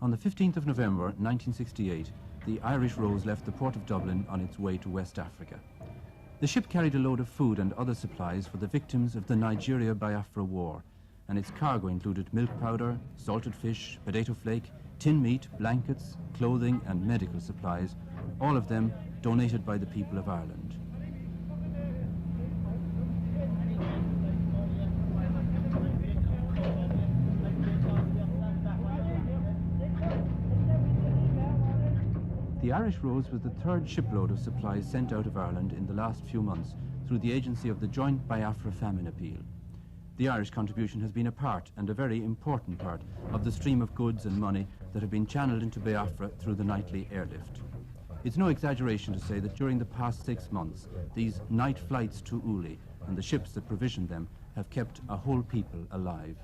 On the 15th of November 1968, the Irish Rose left the port of Dublin on its way to West Africa. The ship carried a load of food and other supplies for the victims of the Nigeria-Biafra war, and its cargo included milk powder, salted fish, potato flake, tin meat, blankets, clothing and medical supplies, all of them donated by the people of Ireland. The Irish Rose was the third shipload of supplies sent out of Ireland in the last few months through the agency of the joint Biafra-Famine appeal. The Irish contribution has been a part, and a very important part, of the stream of goods and money that have been channeled into Biafra through the nightly airlift. It's no exaggeration to say that during the past 6 months, these night flights to Uli and the ships that provisioned them have kept a whole people alive.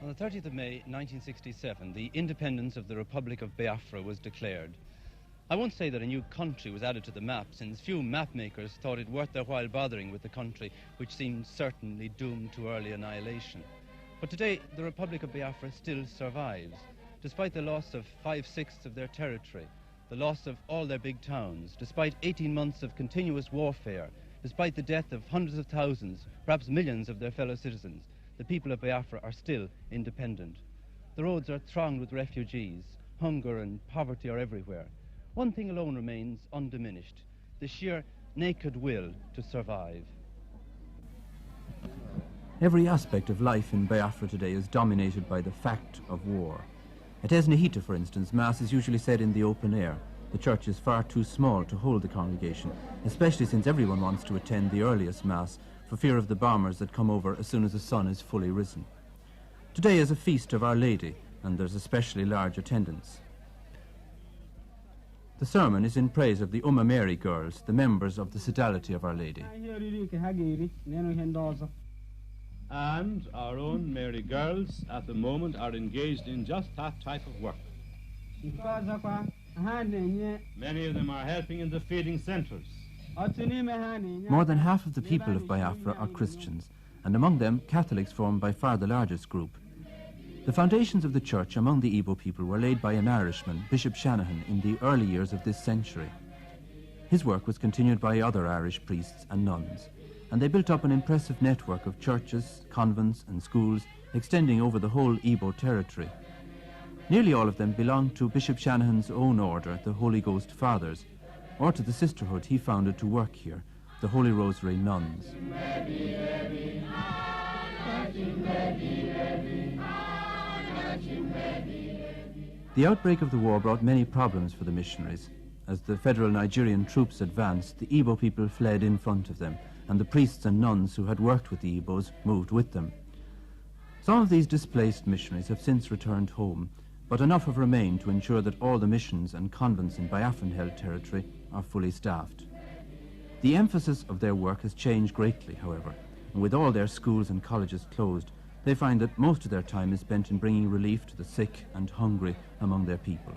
On the 30th of May 1967, the independence of the Republic of Biafra was declared. I won't say that a new country was added to the map, since few map makers thought it worth their while bothering with the country which seemed certainly doomed to early annihilation. But today, the Republic of Biafra still survives, despite the loss of 5/6 of their territory, the loss of all their big towns, despite 18 months of continuous warfare, despite the death of hundreds of thousands, perhaps millions of their fellow citizens. The people of Biafra are still independent. The roads are thronged with refugees. Hunger and poverty are everywhere. One thing alone remains undiminished: the sheer naked will to survive. Every aspect of life in Biafra today is dominated by the fact of war. At Esnehita, for instance, Mass is usually said in the open air. The church is far too small to hold the congregation, especially since everyone wants to attend the earliest Mass for fear of the bombers that come over as soon as the sun is fully risen. Today is a feast of Our Lady, and there's especially large attendance. The sermon is in praise of the Mary girls, the members of the Sodality of Our Lady. And our own Mary girls at the moment are engaged in just that type of work. Many of them are helping in the feeding centres. More than half of the people of Biafra are Christians, and among them Catholics form by far the largest group. The foundations of the church among the Igbo people were laid by an Irishman, Bishop Shanahan, in the early years of this century. His work was continued by other Irish priests and nuns, and they built up an impressive network of churches, convents and schools extending over the whole Igbo territory. Nearly all of them belonged to Bishop Shanahan's own order, the Holy Ghost Fathers, or to the sisterhood he founded to work here, the Holy Rosary Nuns. The outbreak of the war brought many problems for the missionaries. As the federal Nigerian troops advanced, the Igbo people fled in front of them, and the priests and nuns who had worked with the Igbos moved with them. Some of these displaced missionaries have since returned home, but enough have remained to ensure that all the missions and convents in Biafran-held territory are fully staffed. The emphasis of their work has changed greatly, however, and with all their schools and colleges closed, they find that most of their time is spent in bringing relief to the sick and hungry among their people.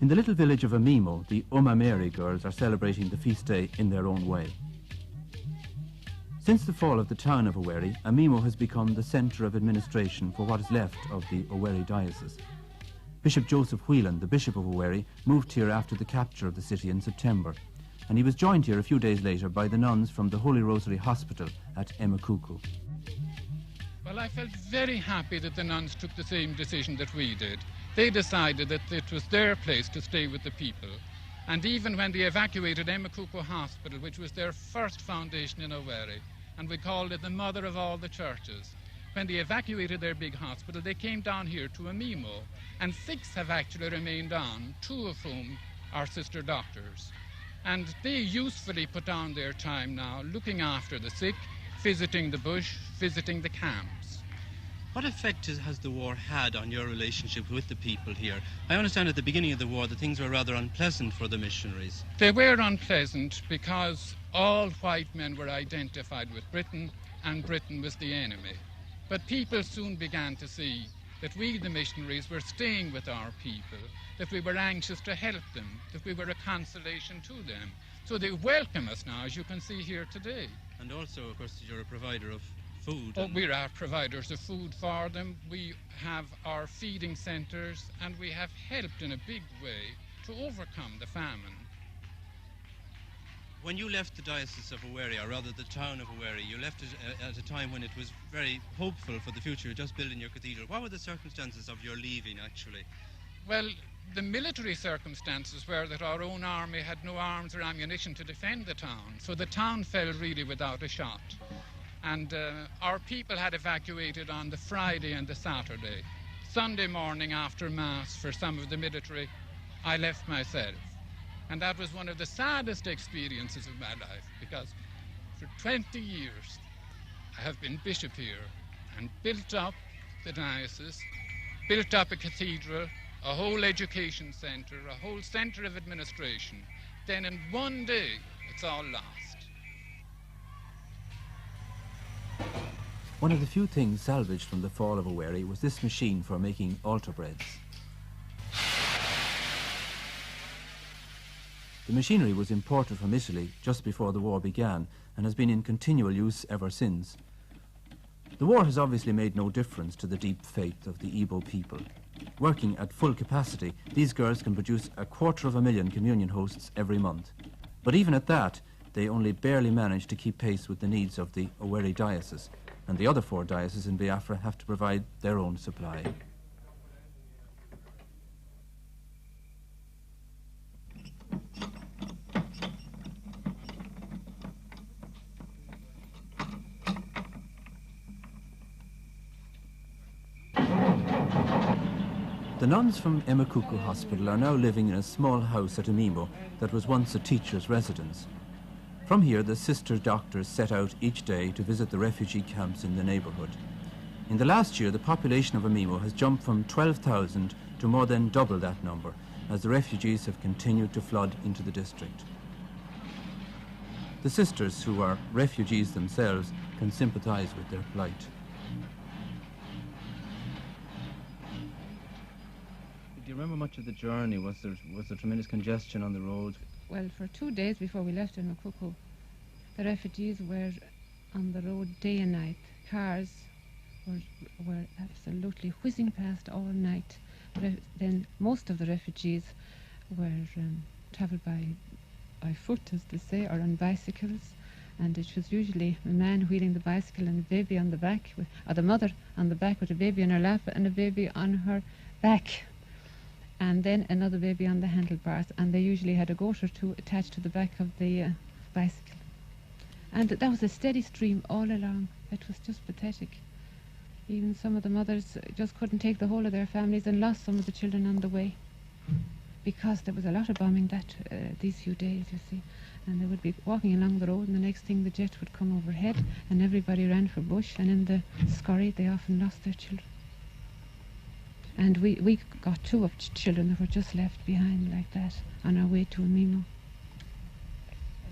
In the little village of Amimo, the Mary girls are celebrating the feast day in their own way. Since the fall of the town of Owerri, Amimo has become the centre of administration for what is left of the Owerri diocese. Bishop Joseph Whelan, the Bishop of Owerri, moved here after the capture of the city in September, and he was joined here a few days later by the nuns from the Holy Rosary Hospital at Ojukwu. Well, I felt very happy that the nuns took the same decision that we did. They decided that it was their place to stay with the people. And even when they evacuated Ojukwu Hospital, which was their first foundation in Owerri, and we called it the mother of all the churches, when they evacuated their big hospital, they came down here to Amimo, and 6 have actually remained on, 2 of whom are sister doctors. And they usefully put on their time now looking after the sick, visiting the bush, visiting the camps. What effect has the war had on your relationship with the people here? I understand at the beginning of the war that things were rather unpleasant for the missionaries. They were unpleasant because all white men were identified with Britain, and Britain was the enemy. But people soon began to see that we, the missionaries, were staying with our people, that we were anxious to help them, that we were a consolation to them. So they welcome us now, as you can see here today. And also, of course, you're a provider of food. Oh, we're our providers of food for them. We have our feeding centres, and we have helped in a big way to overcome the famine. When you left the Diocese of Owerri, or rather the town of Owerri, you left it at a time when it was very hopeful for the future, just building your cathedral. What were the circumstances of your leaving, actually? Well, the military circumstances were that our own army had no arms or ammunition to defend the town, so the town fell really without a shot. And our people had evacuated on the Friday and the Saturday. Sunday morning after Mass for some of the military, I left myself. And that was one of the saddest experiences of my life, because for 20 years I have been bishop here and built up the diocese, built up a cathedral, a whole education centre, a whole centre of administration. Then in one day, it's all lost. One of the few things salvaged from the fall of Owerri was this machine for making altar breads. The machinery was imported from Italy just before the war began and has been in continual use ever since. The war has obviously made no difference to the deep faith of the Igbo people. Working at full capacity, these girls can produce 250,000 communion hosts every month. But even at that, they only barely manage to keep pace with the needs of the Owerri diocese, and the other 4 dioceses in Biafra have to provide their own supply. The nuns from Ojukwu Hospital are now living in a small house at Amimo that was once a teacher's residence. From here, the sister doctors set out each day to visit the refugee camps in the neighbourhood. In the last year, the population of Amimo has jumped from 12,000 to more than double that number, as the refugees have continued to flood into the district. The sisters, who are refugees themselves, can sympathise with their plight. Do you remember much of the journey? Was there tremendous congestion on the road? Well, for 2 days before we left in Ojukwu, the refugees were on the road day and night. Cars were absolutely whizzing past all night. Then most of the refugees were travelled by foot, as they say, or on bicycles. And it was usually a man wheeling the bicycle and a baby on the back, or the mother on the back with a baby on her lap and a baby on her back. And then another baby on the handlebars, and they usually had a goat or 2 attached to the back of the bicycle. And that was a steady stream all along. It was just pathetic. Even some of the mothers just couldn't take the whole of their families and lost some of the children on the way, because there was a lot of bombing these few days, you see. And they would be walking along the road, and the next thing the jet would come overhead, and everybody ran for bush, and in the scurry they often lost their children. And we got 2 of children that were just left behind like that on our way to Amimo.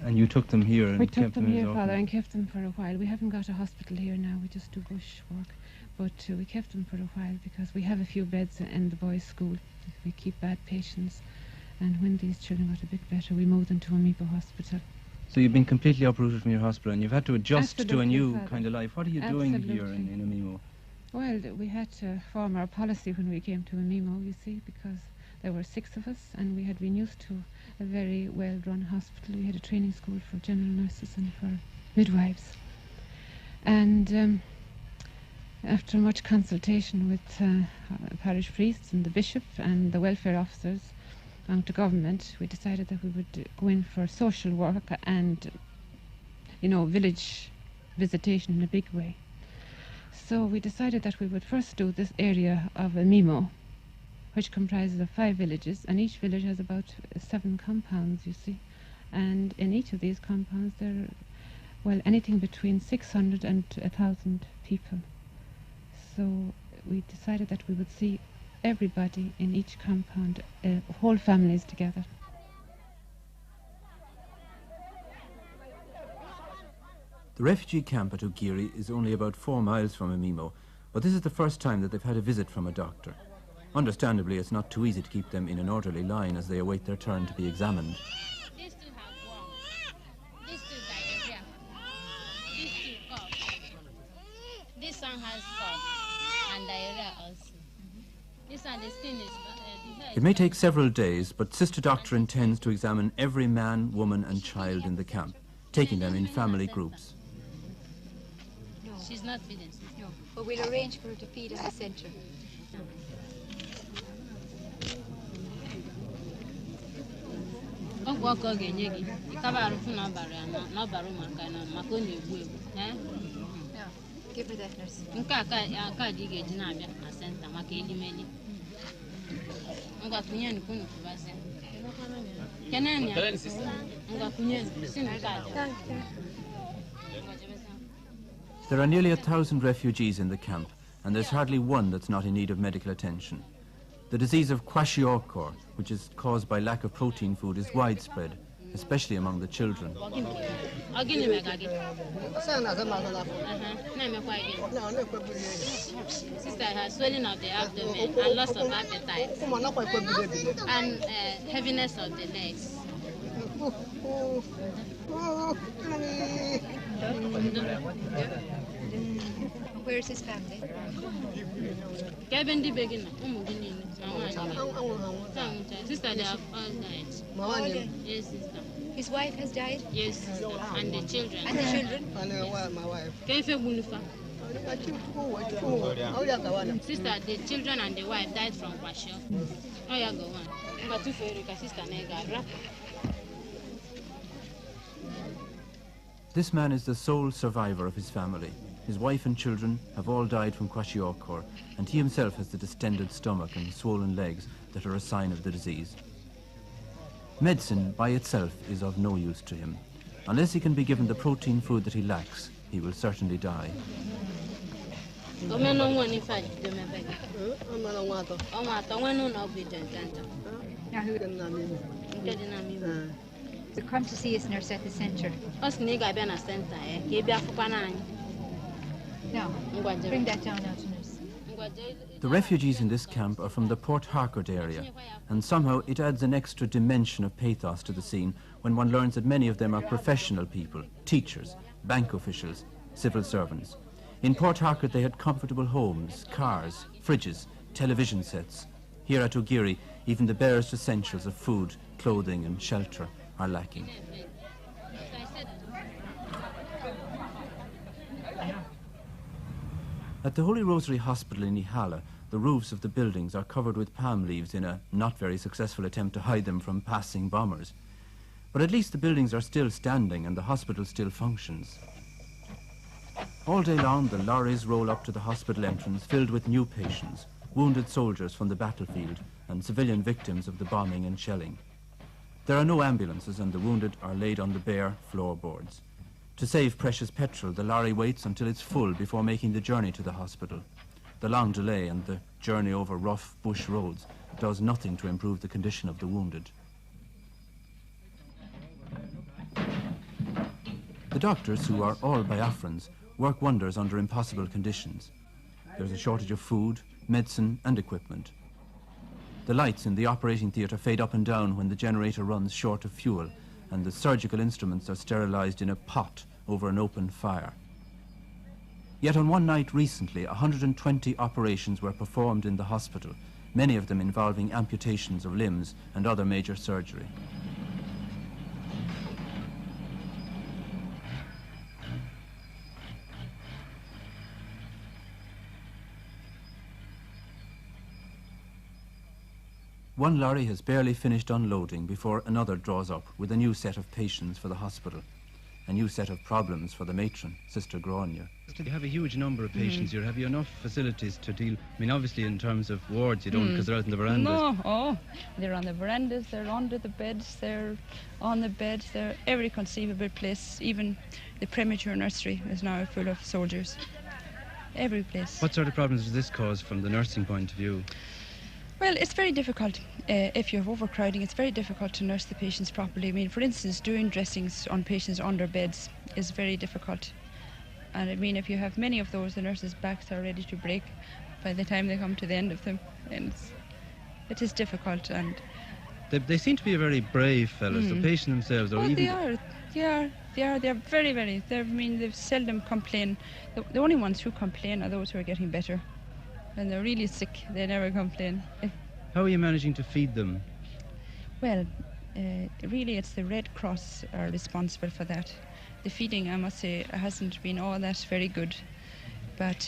And you took them here and we kept them? We took them here, Father, and kept them for a while. We haven't got a hospital here now, we just do bush work. But we kept them for a while because we have a few beds in the boys' school. We keep bad patients. And when these children got a bit better, we moved them to Amimo Hospital. So you've been completely uprooted from your hospital and you've had to adjust Absolutely, to a new Father. kind of life. What are you doing here in Amimo? Well, we had to form our policy when we came to Amimo, you see, because there were 6 of us and we had been used to a very well-run hospital. We had a training school for general nurses and for midwives. And after much consultation with parish priests and the bishop and the welfare officers and the government, we decided that we would go in for social work and, village visitation in a big way. So we decided that we would first do this area of Amimo, which comprises of 5 villages, and each village has about 7 compounds, you see. And in each of these compounds there are, well, anything between 600 and 1,000 people. So we decided that we would see everybody in each compound, whole families together. The refugee camp at Ugiri is only about 4 miles from Amimo, but this is the first time that they've had a visit from a doctor. Understandably, it's not too easy to keep them in an orderly line as they await their turn to be examined. These two have one. These two diarrhea. These two cough. This one has cough and diarrhea also. This one, the skin is... It may take several days, but Sister Doctor intends to examine every man, woman and child in the camp, taking them in family groups. She's not feeding. No, but we'll arrange for her to feed in the centre. Give her that, nurse. There are nearly 1,000 refugees in the camp, and there's hardly one that's not in need of medical attention. The disease of kwashiorkor, which is caused by lack of protein food, is widespread, especially among the children. Sister has swelling of the abdomen and loss of appetite and heaviness of the legs. Where is his family? Sister, they have all died. Yes, sister. His wife has died? Yes, sister. And the children. And the children? My wife. Sister, the children and the wife died from kwashiorkor. Oh, yeah, go on. Sister, This man is the sole survivor of his family. His wife and children have all died from kwashiorkor, and he himself has the distended stomach and swollen legs that are a sign of the disease. Medicine by itself is of no use to him. Unless he can be given the protein food that he lacks, he will certainly die. So come to see us, nurse, at the centre. No, bring that down now to nurse. The refugees in this camp are from the Port Harcourt area, and somehow it adds an extra dimension of pathos to the scene when one learns that many of them are professional people, teachers, bank officials, civil servants. In Port Harcourt they had comfortable homes, cars, fridges, television sets. Here at Ugiri, even the barest essentials of food, clothing and shelter are lacking. At the Holy Rosary Hospital in Ihala, the roofs of the buildings are covered with palm leaves in a not very successful attempt to hide them from passing bombers. But at least the buildings are still standing and the hospital still functions. All day long, the lorries roll up to the hospital entrance filled with new patients, wounded soldiers from the battlefield and civilian victims of the bombing and shelling. There are no ambulances and the wounded are laid on the bare floorboards. To save precious petrol, the lorry waits until it's full before making the journey to the hospital. The long delay and the journey over rough bush roads does nothing to improve the condition of the wounded. The doctors, who are all Biafrans, work wonders under impossible conditions. There's a shortage of food, medicine and equipment. The lights in the operating theatre fade up and down when the generator runs short of fuel, and the surgical instruments are sterilized in a pot over an open fire. Yet on one night recently, 120 operations were performed in the hospital, many of them involving amputations of limbs and other major surgery. One lorry has barely finished unloading before another draws up with a new set of patients for the hospital. a new set of problems for the matron, Sister Grania. You have a huge number of patients here. Have you enough facilities to deal? I mean, obviously in terms of wards you don't, because they're out in the verandas. No, they're on the verandas, they're under the beds, they're on the beds, they're every conceivable place. Even the premature nursery is now full of soldiers. Every place. What sort of problems does this cause from the nursing point of view? Well, it's very difficult. If you have overcrowding, it's very difficult to nurse the patients properly. I mean, for instance, doing dressings on patients under beds is very difficult. And I mean, if you have many of those, the nurses' backs are ready to break by the time they come to the end of them. And it is difficult. And they seem to be a very brave fellows. The patients themselves, or even they are. They're very, very. I mean, they seldom complain. The only ones who complain are those who are getting better. When they're really sick, they never complain. How are you managing to feed them? Well, really it's the Red Cross are responsible for that. The feeding, I must say, hasn't been all that very good. But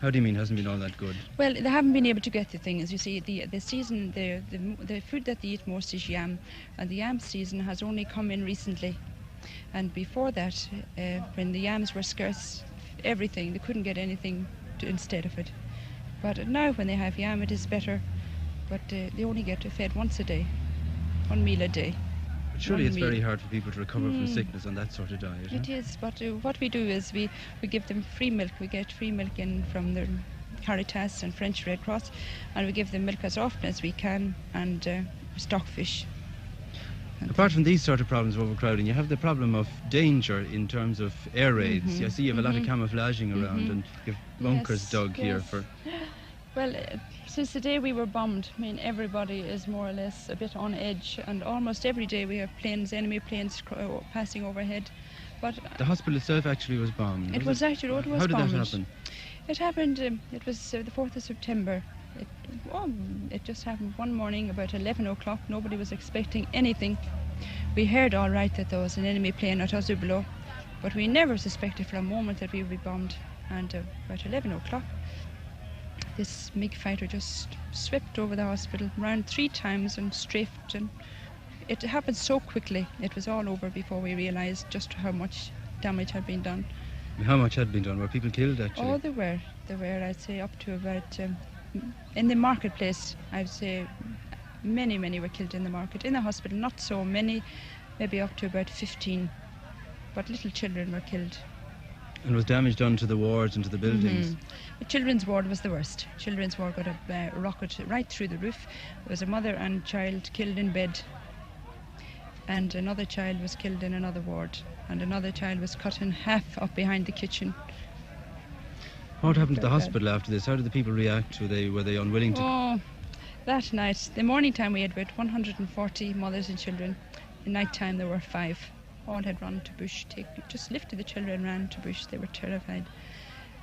how do you mean hasn't been all that good? Well, they haven't been able to get the thing. As you see, the season, the food that they eat most is yam, and the yam season has only come in recently. And before that, when the yams were scarce, everything, they couldn't get anything instead of it. But now when they have yam, it is better. But they only get fed once a day, 1 meal a day. But surely it's very hard for people to recover from sickness on that sort of diet. It is, but what we do is we give them free milk. We get free milk in from the Caritas and French Red Cross, and we give them milk as often as we can, and stockfish. Apart from these sort of problems of overcrowding, you have the problem of danger in terms of air raids. I see you have a lot of camouflaging around, and you have bunkers dug here for... Well, since the day we were bombed, I mean, everybody is more or less a bit on edge, and almost every day we have planes, enemy planes passing overhead. But the hospital itself actually was bombed. It was actually bombed. How did that happen? It happened, it was the 4th of September. It just happened one morning about 11 o'clock. Nobody was expecting anything. We heard all right that there was an enemy plane at us below, but we never suspected for a moment that we would be bombed. And about 11 o'clock, this MiG fighter just swept over the hospital, round 3 times and strafed, and it happened so quickly. It was all over before we realised just how much damage had been done. How much had been done? Were people killed actually? Oh, there were. I'd say up to about, in the marketplace, I'd say many were killed in the market. In the hospital, not so many, maybe up to about 15. But little children were killed. And was damage done to the wards and to the buildings? The children's ward was the worst. Children's ward got a rocket right through the roof. There was a mother and child killed in bed. And another child was killed in another ward. And another child was cut in half up behind the kitchen. What happened to the hospital after this? How did the people react? Were they unwilling to... Oh, that night, the morning time we had about 140 mothers and children. The night time there were 5. All had run to bush, just lifted the children, ran to bush. They were terrified.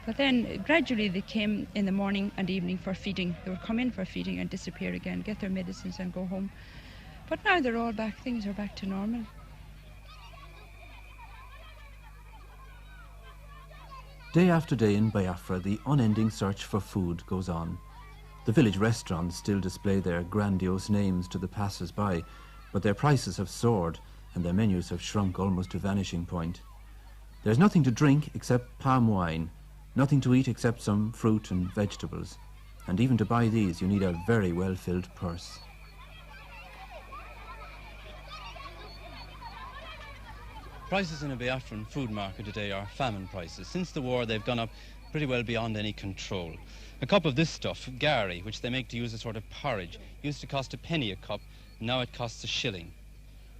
But then gradually they came in the morning and evening for feeding. They would come in for feeding and disappear again, get their medicines and go home. But now they're all back, things are back to normal. Day after day in Biafra, the unending search for food goes on. The village restaurants still display their grandiose names to the passers-by, but their prices have soared and their menus have shrunk almost to vanishing point. There's nothing to drink except palm wine, nothing to eat except some fruit and vegetables, and even to buy these you need a very well-filled purse. Prices in a Biafran food market today are famine prices. Since the war, they've gone up pretty well beyond any control. A cup of this stuff, gari, which they make to use a sort of porridge, used to cost a penny a cup, and now it costs a shilling.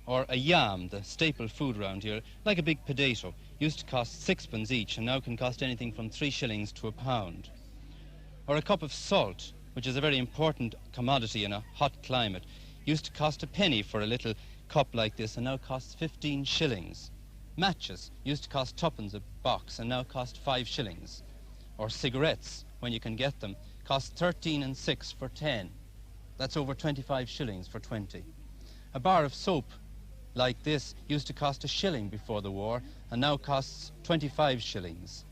Or a yam, the staple food round here, like a big potato, used to cost 6pence each, and now can cost anything from 3 shillings to £1. Or a cup of salt, which is a very important commodity in a hot climate, used to cost a penny for a little cup like this, and now costs 15 shillings. Matches used to cost 2pence a box, and now cost 5 shillings. Or cigarettes, when you can get them, cost 13 and 6 for 10. That's over 25 shillings for 20. A bar of soap like this used to cost a shilling before the war, and now costs 25 shillings.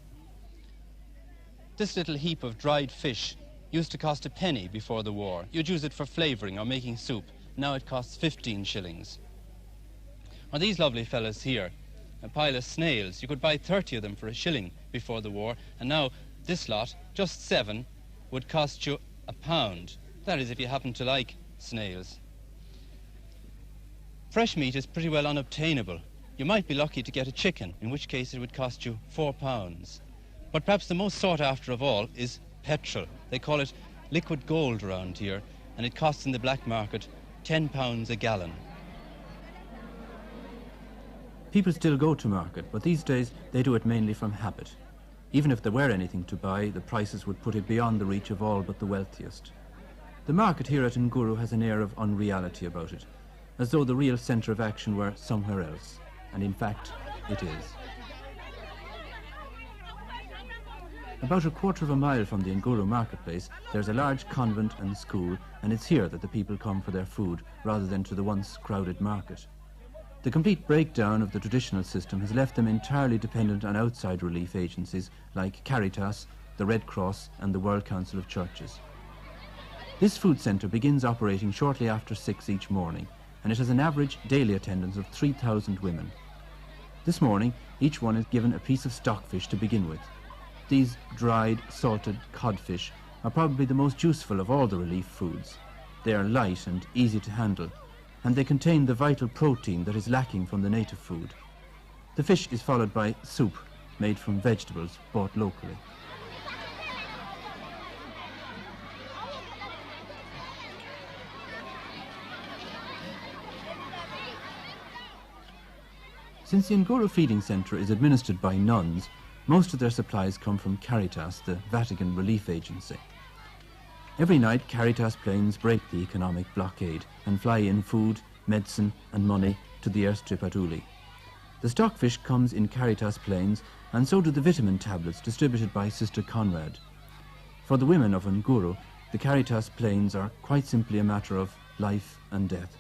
This little heap of dried fish used to cost a penny before the war. You'd use it for flavouring or making soup. Now it costs 15 shillings. Or these lovely fellas here, a pile of snails. You could buy 30 of them for a shilling before the war, and now this lot, just 7, would cost you £1. That is if you happen to like snails. Fresh meat is pretty well unobtainable. You might be lucky to get a chicken, in which case it would cost you £4. But perhaps the most sought after of all is petrol. They call it liquid gold around here, and it costs in the black market £10 a gallon. People still go to market, but these days they do it mainly from habit. Even if there were anything to buy, the prices would put it beyond the reach of all but the wealthiest. The market here at Nguru has an air of unreality about it, as though the real centre of action were somewhere else, and in fact, it is. About a quarter of a mile from the Nguru marketplace, there's a large convent and school, and it's here that the people come for their food, rather than to the once crowded market. The complete breakdown of the traditional system has left them entirely dependent on outside relief agencies like Caritas, the Red Cross and the World Council of Churches. This food centre begins operating shortly after 6 each morning, and it has an average daily attendance of 3,000 women. This morning, each one is given a piece of stockfish to begin with. These dried, salted codfish are probably the most useful of all the relief foods. They are light and easy to handle, and they contain the vital protein that is lacking from the native food. The fish is followed by soup, made from vegetables bought locally. Since the Nguru Feeding Centre is administered by nuns, most of their supplies come from Caritas, the Vatican relief agency. Every night, Caritas planes break the economic blockade and fly in food, medicine and money to the airstrip at Uli. The stockfish comes in Caritas planes, and so do the vitamin tablets distributed by Sister Conrad. For the women of Nguru, the Caritas planes are quite simply a matter of life and death.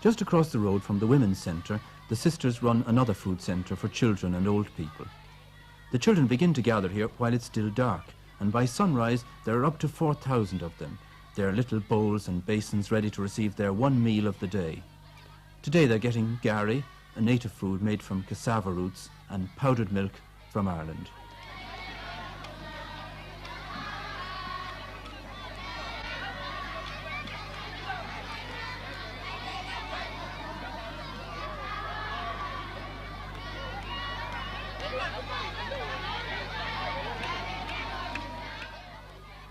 Just across the road from the Women's Centre, the sisters run another food centre for children and old people. The children begin to gather here while it's still dark, and by sunrise there are up to 4,000 of them, their little bowls and basins ready to receive their one meal of the day. Today they're getting gari, a native food made from cassava roots, and powdered milk from Ireland.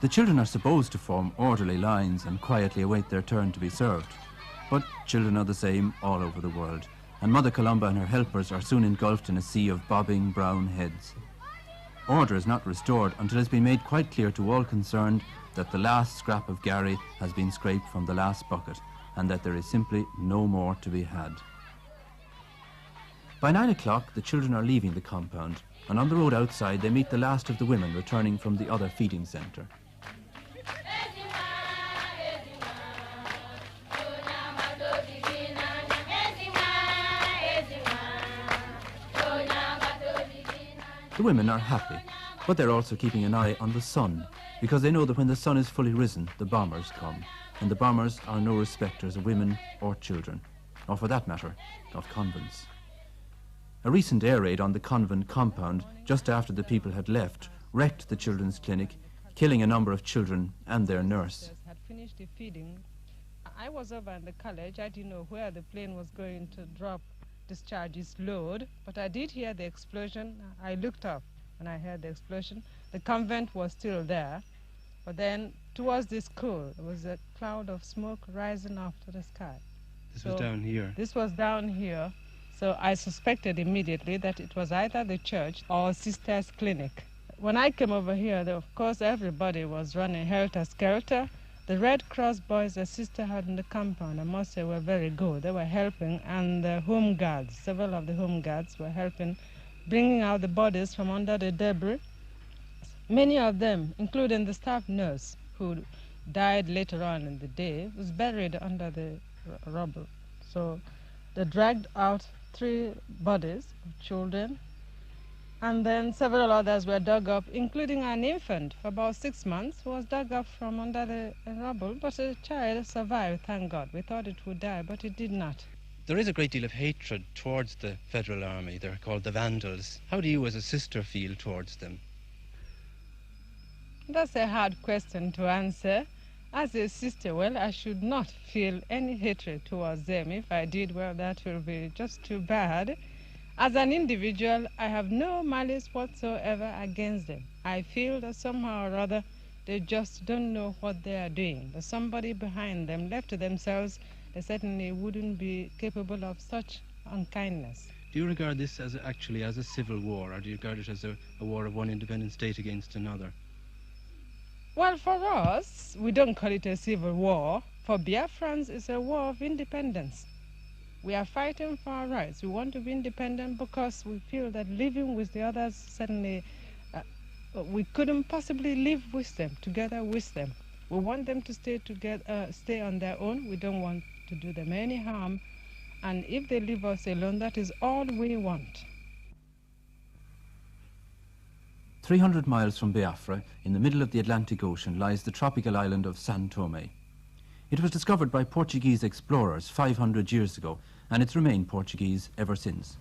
The children are supposed to form orderly lines and quietly await their turn to be served. But children are the same all over the world, and Mother Columba and her helpers are soon engulfed in a sea of bobbing brown heads. Order is not restored until it's been made quite clear to all concerned that the last scrap of gari has been scraped from the last bucket, and that there is simply no more to be had. By 9 o'clock, the children are leaving the compound, and on the road outside they meet the last of the women returning from the other feeding centre. The women are happy, but they're also keeping an eye on the sun, because they know that when the sun is fully risen, the bombers come, and the bombers are no respecters of women or children, or for that matter, of convents. A recent air raid on the convent compound, just after the people had left, wrecked the children's clinic, killing a number of children and their nurse. Had finished the feeding. I was over in the college. I didn't know where the plane was going to drop discharges load, but I did hear the explosion. I looked up when I heard the explosion. The convent was still there, but then towards the school there was a cloud of smoke rising up to the sky. This was down here. This was down here, so I suspected immediately that it was either the church or Sister's clinic. When I came over here, of course everybody was running helter-skelter. The Red Cross boys the sister had in the compound, I must say, were very good. They were helping, and the home guards, several of the home guards were helping, bringing out the bodies from under the debris. Many of them, including the staff nurse, who died later on in the day, was buried under the rubble. So they dragged out 3 bodies of children, And then several others were dug up, including an infant for about 6 months who was dug up from under the rubble. But the child survived, thank God. We thought it would die, but it did not. There is a great deal of hatred towards the Federal Army. They're called the Vandals. How do you as a sister feel towards them? That's a hard question to answer. As a sister, well, I should not feel any hatred towards them. If I did, well, that will be just too bad. As an individual, I have no malice whatsoever against them. I feel that somehow or other they just don't know what they are doing. There's somebody behind them. Left to themselves, they certainly wouldn't be capable of such unkindness. Do you regard this as actually as a civil war, or do you regard it as a war of one independent state against another? Well, for us, we don't call it a civil war. For Biafrans, it's a war of independence. We are fighting for our rights. We want to be independent because we feel that living with the others, certainly, we couldn't possibly live with them, together with them. We want them to stay together, stay on their own. We don't want to do them any harm. And if they leave us alone, that is all we want. 300 miles from Biafra, in the middle of the Atlantic Ocean, lies the tropical island of Sao Tome. It was discovered by Portuguese explorers 500 years ago, and it's remained Portuguese ever since.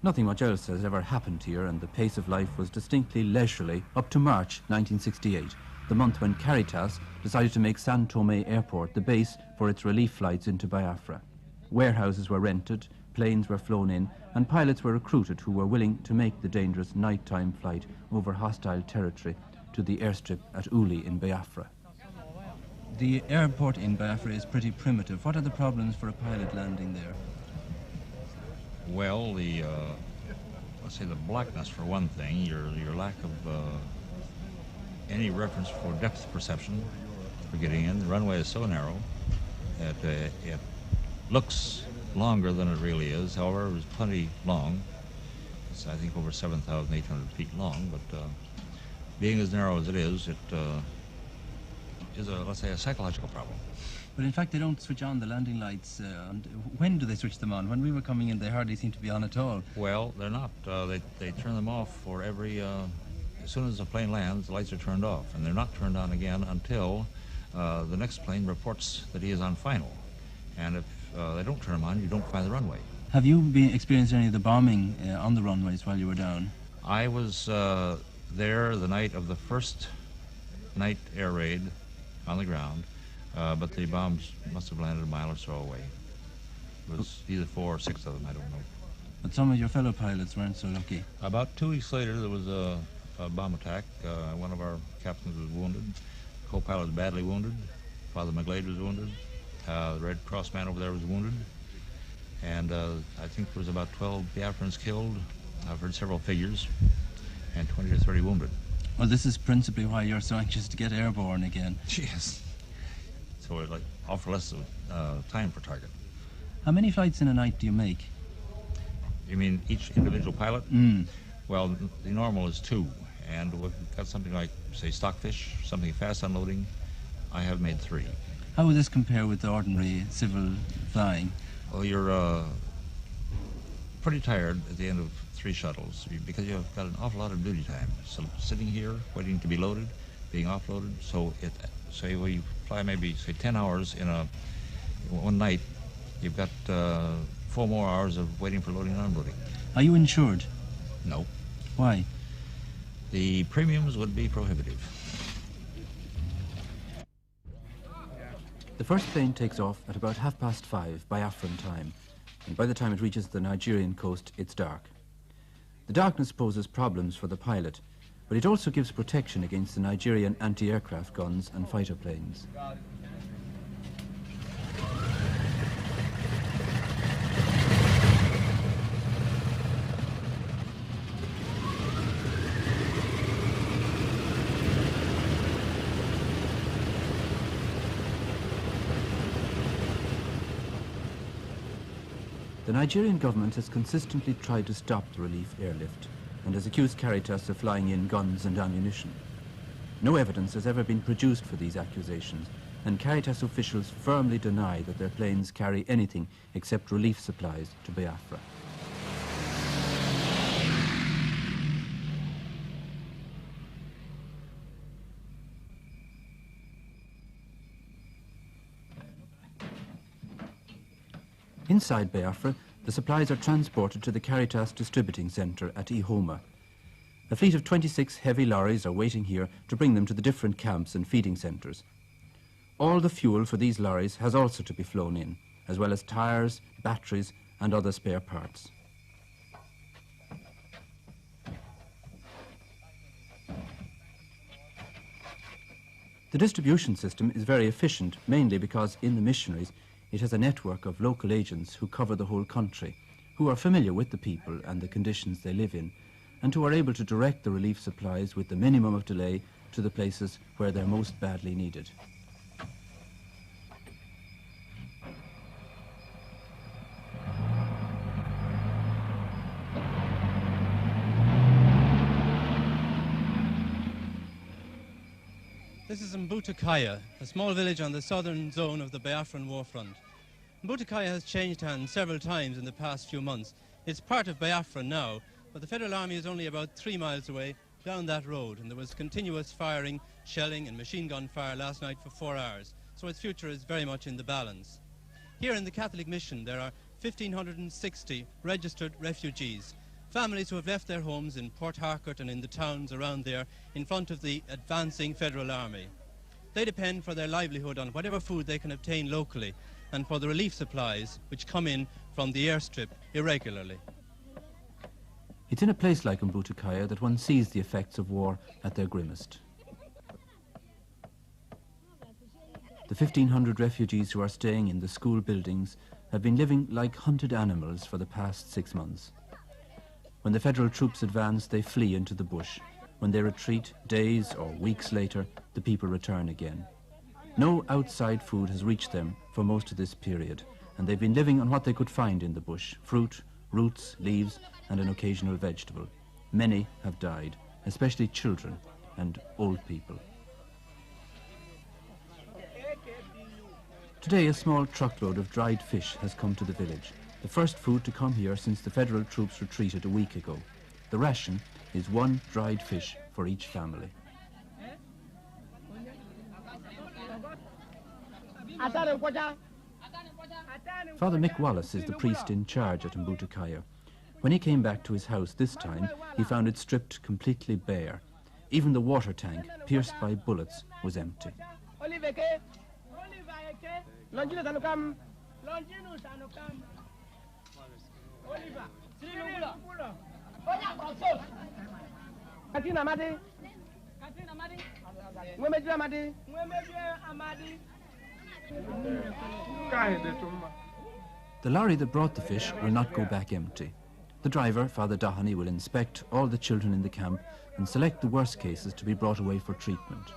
Nothing much else has ever happened here, and the pace of life was distinctly leisurely up to March 1968, the month when Caritas decided to make Sao Tome Airport the base for its relief flights into Biafra. Warehouses were rented, planes were flown in, and pilots were recruited who were willing to make the dangerous nighttime flight over hostile territory to the airstrip at Uli in Biafra. The airport in Biafra is pretty primitive. What are the problems for a pilot landing there? Well, let's say the blackness for one thing, your lack of any reference for depth perception for getting in. The runway is so narrow that it looks longer than it really is. However, it was plenty long. It's, I think, over 7,800 feet long, but being as narrow as it is let's say, a psychological problem. But in fact, they don't switch on the landing lights. When do they switch them on? When we were coming in, they hardly seemed to be on at all. Well, they're not. They turn them off for every... as soon as the plane lands, the lights are turned off, and they're not turned on again until the next plane reports that he is on final. And if they don't turn them on, you don't fly the runway. Have you experienced any of the bombing on the runways while you were down? I was there the night of the first night air raid on the ground, but the bombs must have landed a mile or so away. It was either 4 or 6 of them, I don't know. But some of your fellow pilots weren't so lucky. About 2 weeks later, there was a bomb attack. One of our captains was wounded. Co-pilot was badly wounded. Father McGlade was wounded. The Red Cross man over there was wounded. And I think there was about 12 Biafrans killed. I've heard several figures. And 20 to 30 wounded. Well, this is principally why you're so anxious to get airborne again. Yes. So it offer less time for target. How many flights in a night do you make? You mean each individual pilot? Mm. Well, the normal is 2. And we've got something like, say, stockfish, something fast unloading. I have made 3. How would this compare with the ordinary civil flying? Well, you're pretty tired at the end of 3 shuttles because you've got an awful lot of duty time. So sitting here, waiting to be loaded, being offloaded. So you fly maybe, say, 10 hours in one night. You've got 4 more hours of waiting for loading and unloading. Are you insured? No. Why? The premiums would be prohibitive. The first plane takes off at about 5:30 Biafran time, and by the time it reaches the Nigerian coast, it's dark. The darkness poses problems for the pilot, but it also gives protection against the Nigerian anti-aircraft guns and fighter planes. The Nigerian government has consistently tried to stop the relief airlift and has accused Caritas of flying in guns and ammunition. No evidence has ever been produced for these accusations, and Caritas officials firmly deny that their planes carry anything except relief supplies to Biafra. Inside Biafra, the supplies are transported to the Caritas distributing centre at Ihoma. A fleet of 26 heavy lorries are waiting here to bring them to the different camps and feeding centres. All the fuel for these lorries has also to be flown in, as well as tyres, batteries and other spare parts. The distribution system is very efficient, mainly because in the missionaries it has a network of local agents who cover the whole country, who are familiar with the people and the conditions they live in, and who are able to direct the relief supplies with the minimum of delay to the places where they're most badly needed. This is Mbutakaya, a small village on the southern zone of the Biafran war front. Mbutakaya has changed hands several times in the past few months. It's part of Biafra now, but the Federal Army is only about 3 miles away down that road, and there was continuous firing, shelling and machine gun fire last night for 4 hours, so its future is very much in the balance. Here in the Catholic Mission there are 1,560 registered refugees, families who have left their homes in Port Harcourt and in the towns around there in front of the advancing Federal Army. They depend for their livelihood on whatever food they can obtain locally and for the relief supplies which come in from the airstrip irregularly. It's in a place like Mbutakaya that one sees the effects of war at their grimmest. The 1,500 refugees who are staying in the school buildings have been living like hunted animals for the past 6 months. When the federal troops advance, they flee into the bush. When they retreat, days or weeks later, the people return again. No outside food has reached them for most of this period, and they've been living on what they could find in the bush: fruit, roots, leaves, and an occasional vegetable. Many have died, especially children and old people. Today, a small truckload of dried fish has come to the village. The first food to come here since the federal troops retreated a week ago. The ration is 1 dried fish for each family. Father Mick Wallace is the priest in charge at Mbutakaya. When he came back to his house this time, he found it stripped completely bare. Even the water tank, pierced by bullets, was empty. The lorry that brought the fish will not go back empty. The driver, Father Dahani, will inspect all the children in the camp and select the worst cases to be brought away for treatment.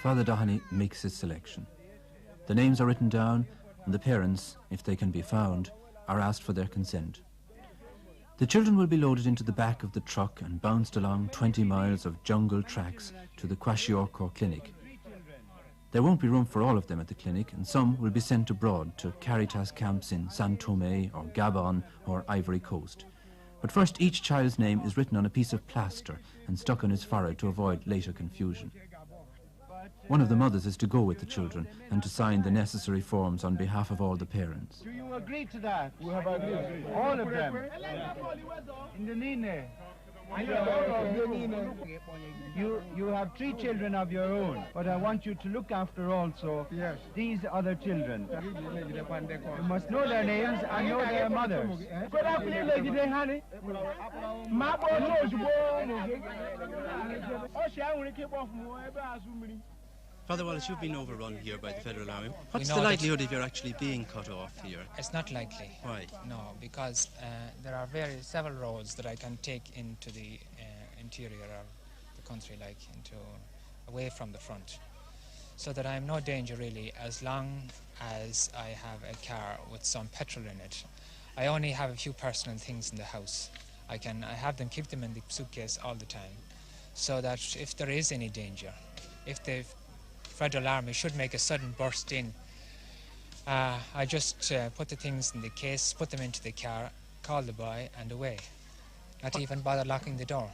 Father Dahani makes his selection. The names are written down, and the parents, if they can be found, are asked for their consent. The children will be loaded into the back of the truck and bounced along 20 miles of jungle tracks to the Kwashiorkor clinic. There won't be room for all of them at the clinic, and some will be sent abroad to Caritas camps in Sao Tome or Gabon or Ivory Coast. But first, each child's name is written on a piece of plaster and stuck on his forehead to avoid later confusion. One of the mothers is to go with the children and to sign the necessary forms on behalf of all the parents. Do you agree to that? We have agreed. All of them. In the Nine. You have 3 children of your own, but I want you to look after also these other children. You must know their names and know their mothers. Father Wallace, you've been overrun here by the Federal Army. What's the likelihood of your actually being cut off here? It's not likely. Why? No, because there are several roads that I can take into the interior of the country, like away from the front, so that I'm no danger really, as long as I have a car with some petrol in it. I only have a few personal things in the house. I have them, keep them in the suitcase all the time, so that if there is any danger, if the Federal Army should make a sudden burst in, I just put the things in the case, put them into the car, call the boy, and away. Not even bother locking the door.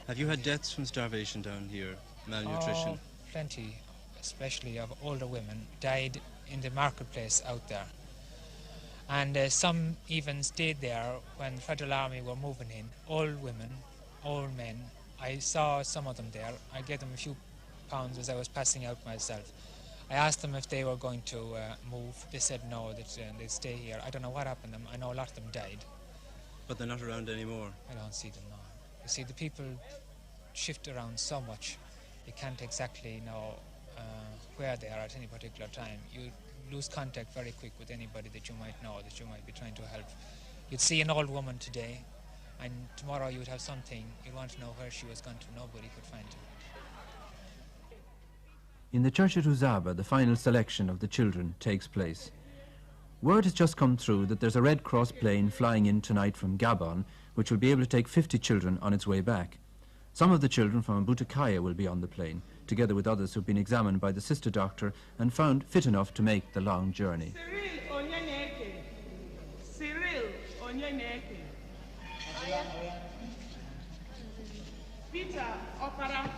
Have you had deaths from starvation down here, malnutrition? Oh, plenty, especially of older women, died in the marketplace out there. And some even stayed there when the Federal Army were moving in. Old women, old men. I saw some of them there. I gave them a few pounds as I was passing out myself. I asked them if they were going to move. They said no, that they'd stay here. I don't know what happened to them. I know a lot of them died. But they're not around anymore? I don't see them, no. You see, the people shift around so much, you can't exactly know where they are at any particular time. You lose contact very quick with anybody that you might know, that you might be trying to help. You'd see an old woman today, and tomorrow you'd have something, you'd want to know where she was gone to, nobody could find her. In the church at Uzaba, the final selection of the children takes place. Word has just come through that there's a Red Cross plane flying in tonight from Gabon, which will be able to take 50 children on its way back. Some of the children from Butakaya will be on the plane, together with others who've been examined by the sister doctor and found fit enough to make the long journey. Peter Opara.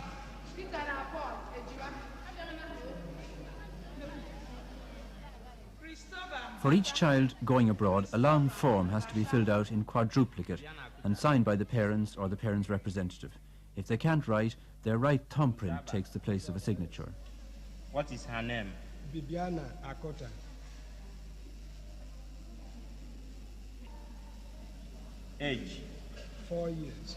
For each child going abroad, a long form has to be filled out in quadruplicate and signed by the parents or the parents' representative. If they can't write, their right thumbprint takes the place of a signature. What is her name? Bibiana Akota. Age? 4 years.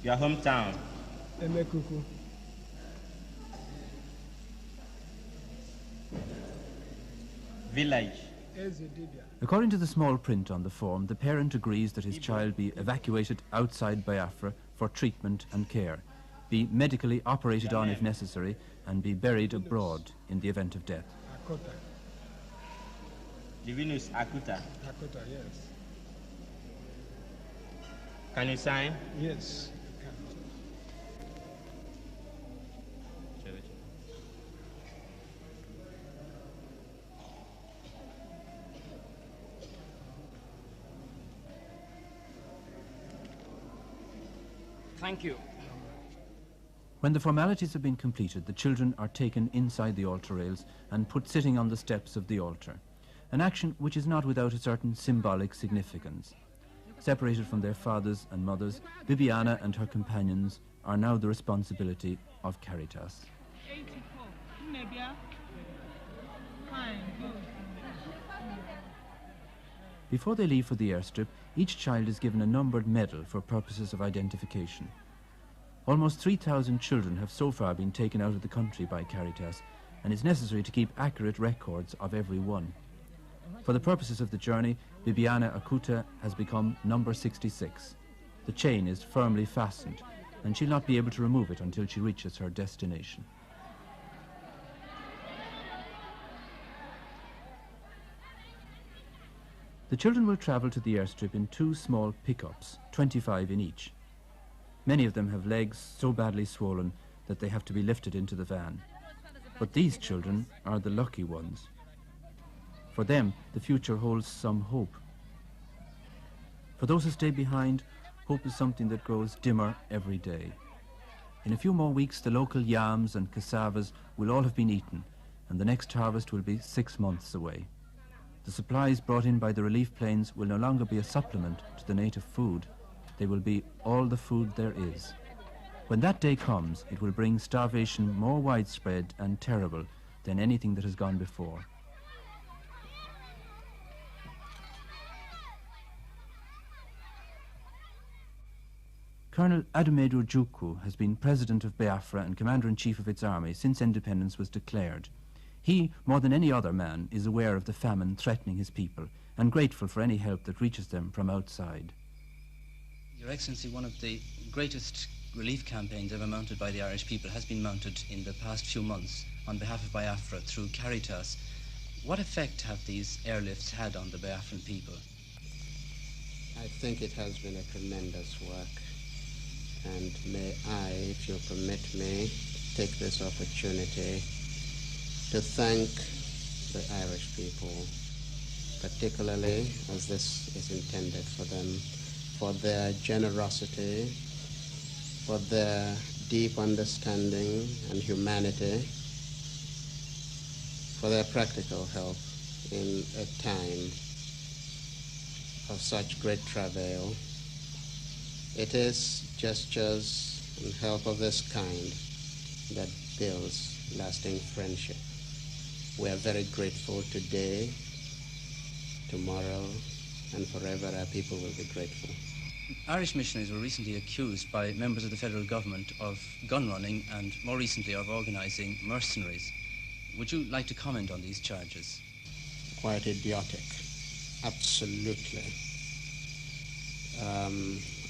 Your hometown? Emekuku. Village? According to the small print on the form, the parent agrees that his child be evacuated outside Biafra for treatment and care, be medically operated on if necessary, and be buried abroad in the event of death. Akota. Divinus Akuta? Akota, yes. Can you sign? Yes. Thank you. When the formalities have been completed, the children are taken inside the altar rails and put sitting on the steps of the altar, an action which is not without a certain symbolic significance. Separated from their fathers and mothers, Bibiana and her companions are now the responsibility of Caritas. 84. Fine, good. Before they leave for the airstrip, each child is given a numbered medal for purposes of identification. Almost 3,000 children have so far been taken out of the country by Caritas, and it's necessary to keep accurate records of every one. For the purposes of the journey, Bibiana Akuta has become number 66. The chain is firmly fastened, and she'll not be able to remove it until she reaches her destination. The children will travel to the airstrip in 2 small pickups, 25 in each. Many of them have legs so badly swollen that they have to be lifted into the van. But these children are the lucky ones. For them, the future holds some hope. For those who stay behind, hope is something that grows dimmer every day. In a few more weeks, the local yams and cassavas will all have been eaten, and the next harvest will be 6 months away. The supplies brought in by the relief planes will no longer be a supplement to the native food. They will be all the food there is. When that day comes, it will bring starvation more widespread and terrible than anything that has gone before. Colonel Adumedu Ojukwu has been President of Biafra and Commander-in-Chief of its army since independence was declared. He, more than any other man, is aware of the famine threatening his people and grateful for any help that reaches them from outside. Your Excellency, one of the greatest relief campaigns ever mounted by the Irish people has been mounted in the past few months on behalf of Biafra through Caritas. What effect have these airlifts had on the Biafran people? I think it has been a tremendous work. And may I, if you permit me, take this opportunity to thank the Irish people, particularly as this is intended for them, for their generosity, for their deep understanding and humanity, for their practical help in a time of such great travail. It is gestures and help of this kind that builds lasting friendship. We are very grateful today, tomorrow, and forever our people will be grateful. Irish missionaries were recently accused by members of the federal government of gun running and more recently of organising mercenaries. Would you like to comment on these charges? Quite idiotic, absolutely.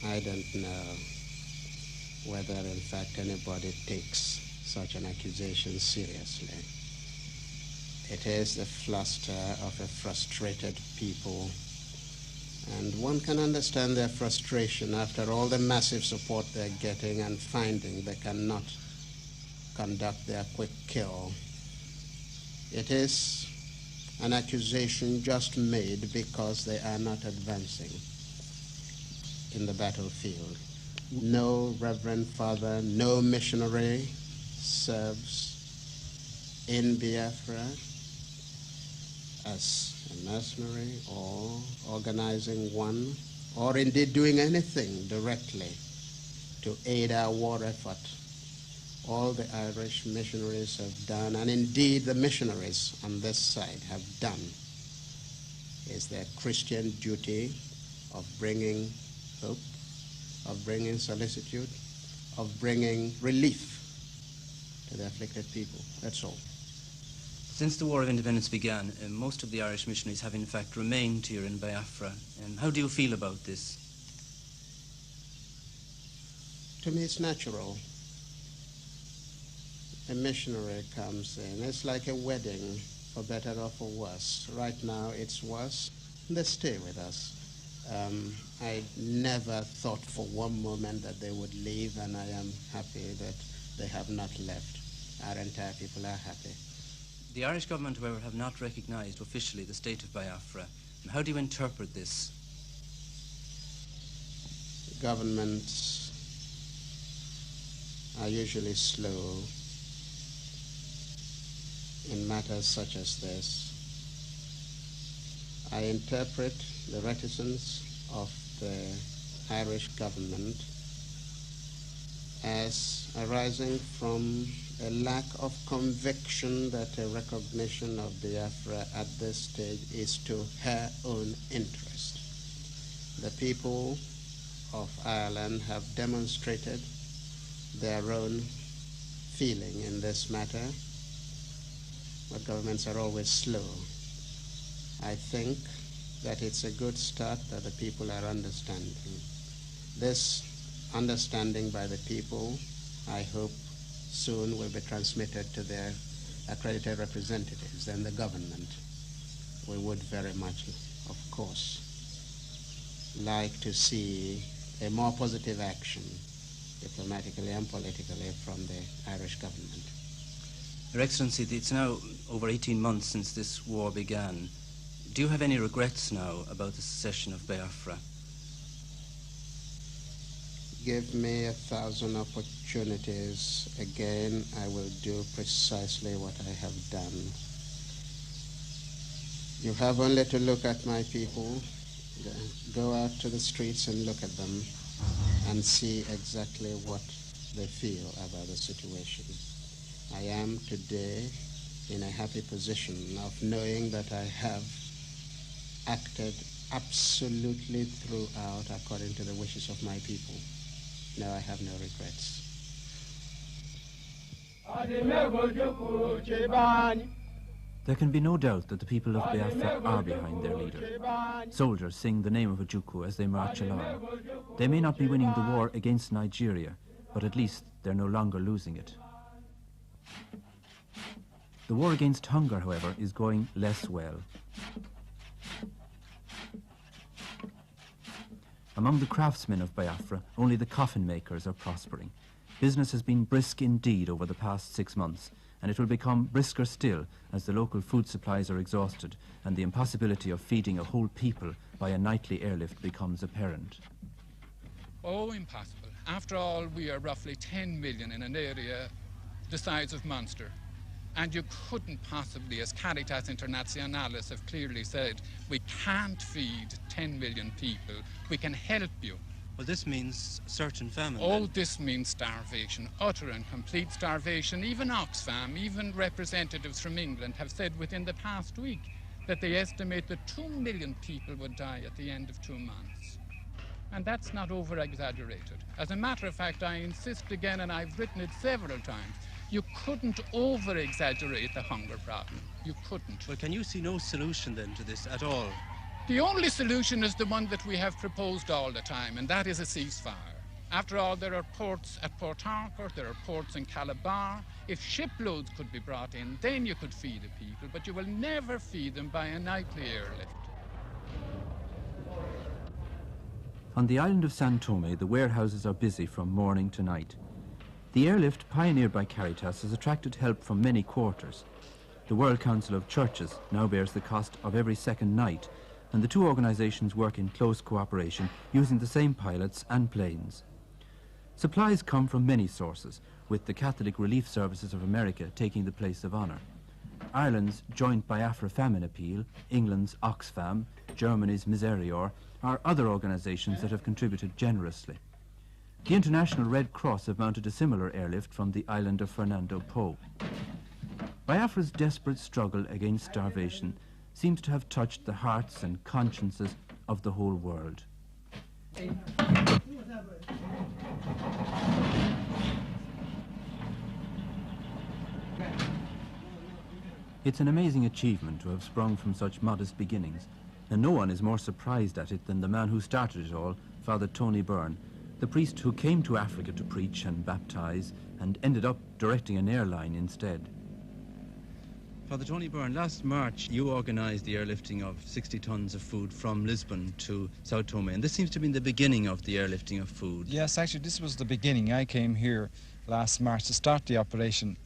I don't know whether in fact anybody takes such an accusation seriously. It is the fluster of a frustrated people, and one can understand their frustration after all the massive support they're getting and finding they cannot conduct their quick kill. It is an accusation just made because they are not advancing in the battlefield. No Reverend Father, no missionary serves in Biafra as a mercenary or organizing one, or indeed doing anything directly to aid our war effort. All the Irish missionaries have done, and indeed the missionaries on this side have done, is their Christian duty of bringing hope, of bringing solicitude, of bringing relief to the afflicted people. That's all. Since the War of Independence began, most of the Irish missionaries have in fact remained here in Biafra. How do you feel about this? To me, it's natural. A missionary comes in. It's like a wedding, for better or for worse. Right now, it's worse. They stay with us. I never thought for one moment that they would leave, and I am happy that they have not left. Our entire people are happy. The Irish government, however, have not recognised officially the state of Biafra. How do you interpret this? Governments are usually slow in matters such as this. I interpret the reticence of the Irish government as arising from a lack of conviction that a recognition of Biafra at this stage is to her own interest. The people of Ireland have demonstrated their own feeling in this matter, but governments are always slow. I think that it's a good start that the people are understanding. This understanding by the people, I hope, soon will be transmitted to their accredited representatives and the government. We would very much, of course, like to see a more positive action, diplomatically and politically, from the Irish government. Your Excellency, it's now over 18 months since this war began. Do you have any regrets now about the secession of Biafra? Give me 1,000 opportunities again, I will do precisely what I have done. You have only to look at my people, go out to the streets and look at them and see exactly what they feel about the situation. I am today in a happy position of knowing that I have acted absolutely throughout according to the wishes of my people. No, I have no regrets. There can be no doubt that the people of Biafra are behind their leader. Soldiers sing the name of Ojukwu as they march along. They may not be winning the war against Nigeria, but at least they're no longer losing it. The war against hunger, however, is going less well. Among the craftsmen of Biafra, only the coffin makers are prospering. Business has been brisk indeed over the past 6 months, and it will become brisker still as the local food supplies are exhausted and the impossibility of feeding a whole people by a nightly airlift becomes apparent. Oh, impossible. After all, we are roughly 10 million in an area the size of Munster. And you couldn't possibly, as Caritas Internationalis have clearly said, we can't feed 10 million people. We can help you. Well, this means certain famine. Oh, this means starvation, utter and complete starvation. Even Oxfam, even representatives from England have said within the past week that they estimate that 2 million people would die at the end of 2 months. And that's not over-exaggerated. As a matter of fact, I insist again, and I've written it several times, you couldn't over-exaggerate the hunger problem. You couldn't. Well, can you see no solution then to this at all? The only solution is the one that we have proposed all the time, and that is a ceasefire. After all, there are ports at Port Harcourt, there are ports in Calabar. If shiploads could be brought in, then you could feed the people, but you will never feed them by a nightly airlift. On the island of Sao Tome, the warehouses are busy from morning to night. The airlift, pioneered by Caritas, has attracted help from many quarters. The World Council of Churches now bears the cost of every second night, and the two organisations work in close cooperation, using the same pilots and planes. Supplies come from many sources, with the Catholic Relief Services of America taking the place of honour. Ireland's joint Biafra famine appeal, England's Oxfam, Germany's Miserior, are other organisations that have contributed generously. The International Red Cross have mounted a similar airlift from the island of Fernando Po. Biafra's desperate struggle against starvation seems to have touched the hearts and consciences of the whole world. It's an amazing achievement to have sprung from such modest beginnings, and no one is more surprised at it than the man who started it all, Father Tony Byrne, the priest who came to Africa to preach and baptize and ended up directing an airline instead. Father Tony Byrne, last March you organised the airlifting of 60 tonnes of food from Lisbon to Sao Tome, and this seems to be the beginning of the airlifting of food. Yes, actually this was the beginning. I came here last March to start the operation.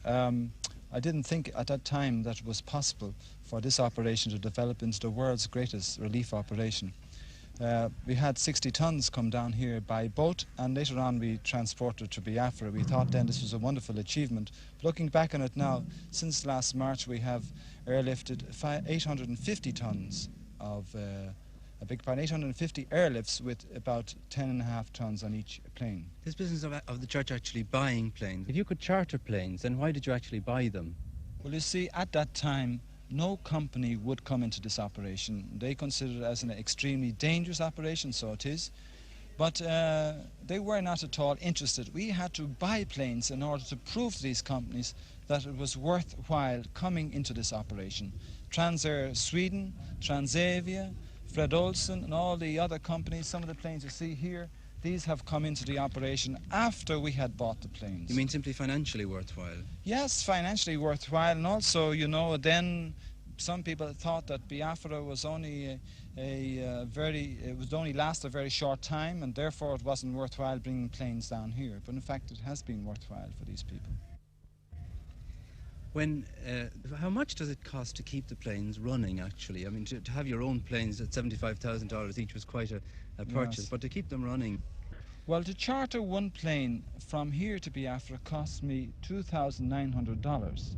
I didn't think at that time that it was possible for this operation to develop into the world's greatest relief operation. We had 60 tonnes come down here by boat, and later on we transported to Biafra. We thought then this was a wonderful achievement. But looking back on it now, since last March we have airlifted 850 tonnes of, 850 airlifts with about 10.5 tonnes on each plane. This business of the church actually buying planes, if you could charter planes, then why did you actually buy them? Well, you see, at that time, no company would come into this operation. They considered it as an extremely dangerous operation, so it is. But they were not at all interested. We had to buy planes in order to prove to these companies that it was worthwhile coming into this operation. Transair Sweden, Transavia, Fred Olsen, and all the other companies, some of the planes you see here, these have come into the operation after we had bought the planes. You mean simply financially worthwhile? Yes, financially worthwhile, and also, you know, then some people thought that Biafra was only it would only last a very short time, and therefore it wasn't worthwhile bringing planes down here. But in fact, it has been worthwhile for these people. How much does it cost to keep the planes running, actually? I mean, to have your own planes at $75,000 each was quite a purchase, yes. But to keep them running? Well, to charter one plane from here to Biafra cost me $2,900.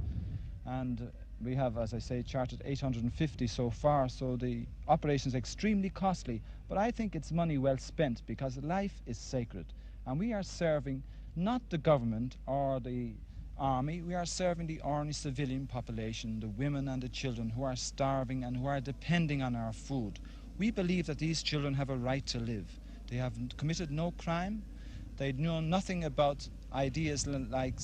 And we have, as I say, chartered 850 so far, so the operation is extremely costly. But I think it's money well spent, because life is sacred. And we are serving not the government or the army, we are serving the ordinary civilian population, the women and the children who are starving and who are depending on our food. We believe that these children have a right to live. They have committed no crime. They know nothing about ideas like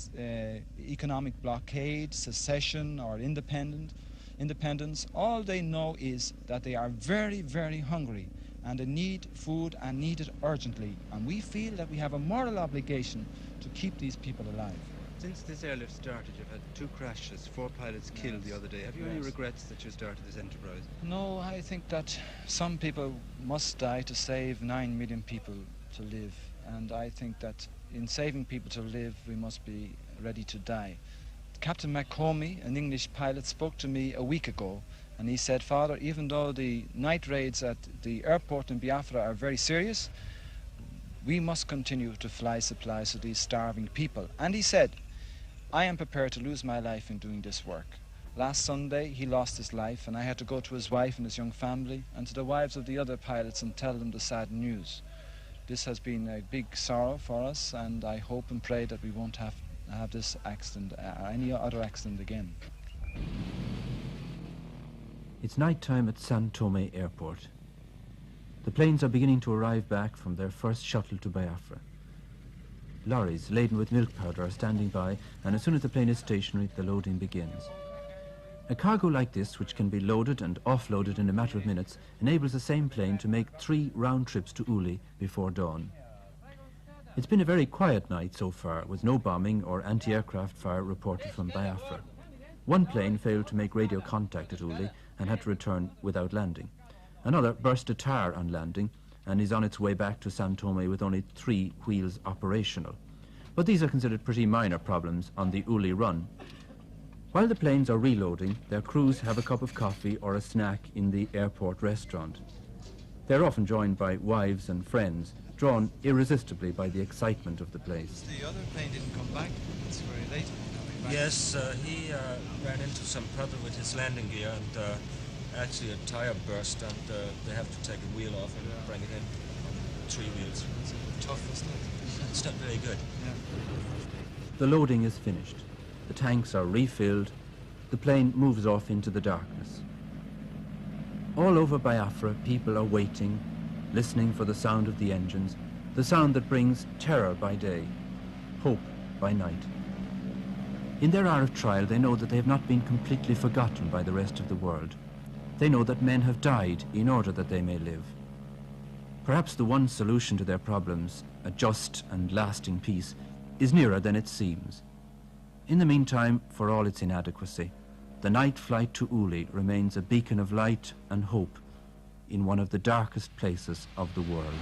economic blockade, secession, or independence. All they know is that they are very, very hungry and they need food and need it urgently. And we feel that we have a moral obligation to keep these people alive. Since this airlift started, you've had 2 crashes, 4 pilots killed the other day. Have you any regrets that you started this enterprise? No, I think that some people must die to save 9 million people to live. And I think that in saving people to live, we must be ready to die. Captain McCormy, an English pilot, spoke to me a week ago, and he said, Father, even though the night raids at the airport in Biafra are very serious, we must continue to fly supplies to these starving people. And he said, I am prepared to lose my life in doing this work. Last Sunday, he lost his life, and I had to go to his wife and his young family, and to the wives of the other pilots, and tell them the sad news. This has been a big sorrow for us, and I hope and pray that we won't have this accident or any other accident again. It's night time at Sao Tome airport. The planes are beginning to arrive back from their first shuttle to Biafra. Lorries laden with milk powder are standing by, and as soon as the plane is stationary, the loading begins. A cargo like this, which can be loaded and offloaded in a matter of minutes, enables the same plane to make 3 round trips to Uli before dawn. It's been a very quiet night so far, with no bombing or anti-aircraft fire reported from Biafra. One plane failed to make radio contact at Uli and had to return without landing. Another burst a tire on landing and is on its way back to Sao Tome with only 3 wheels operational. But these are considered pretty minor problems on the Uli run. While the planes are reloading, their crews have a cup of coffee or a snack in the airport restaurant. They're often joined by wives and friends, drawn irresistibly by the excitement of the place. The other plane didn't come back. It's very late coming back. Yes, he ran into some puddle with his landing gear, and actually a tire burst, and they have to take a wheel off and bring it in on 3 wheels. It's a bit tough, isn't it? It's not very good. Yeah. The loading is finished. The tanks are refilled. The plane moves off into the darkness. All over Biafra, people are waiting, listening for the sound of the engines, the sound that brings terror by day, hope by night. In their hour of trial, they know that they have not been completely forgotten by the rest of the world. They know that men have died in order that they may live. Perhaps the one solution to their problems, a just and lasting peace, is nearer than it seems. In the meantime, for all its inadequacy, the night flight to Uli remains a beacon of light and hope in one of the darkest places of the world.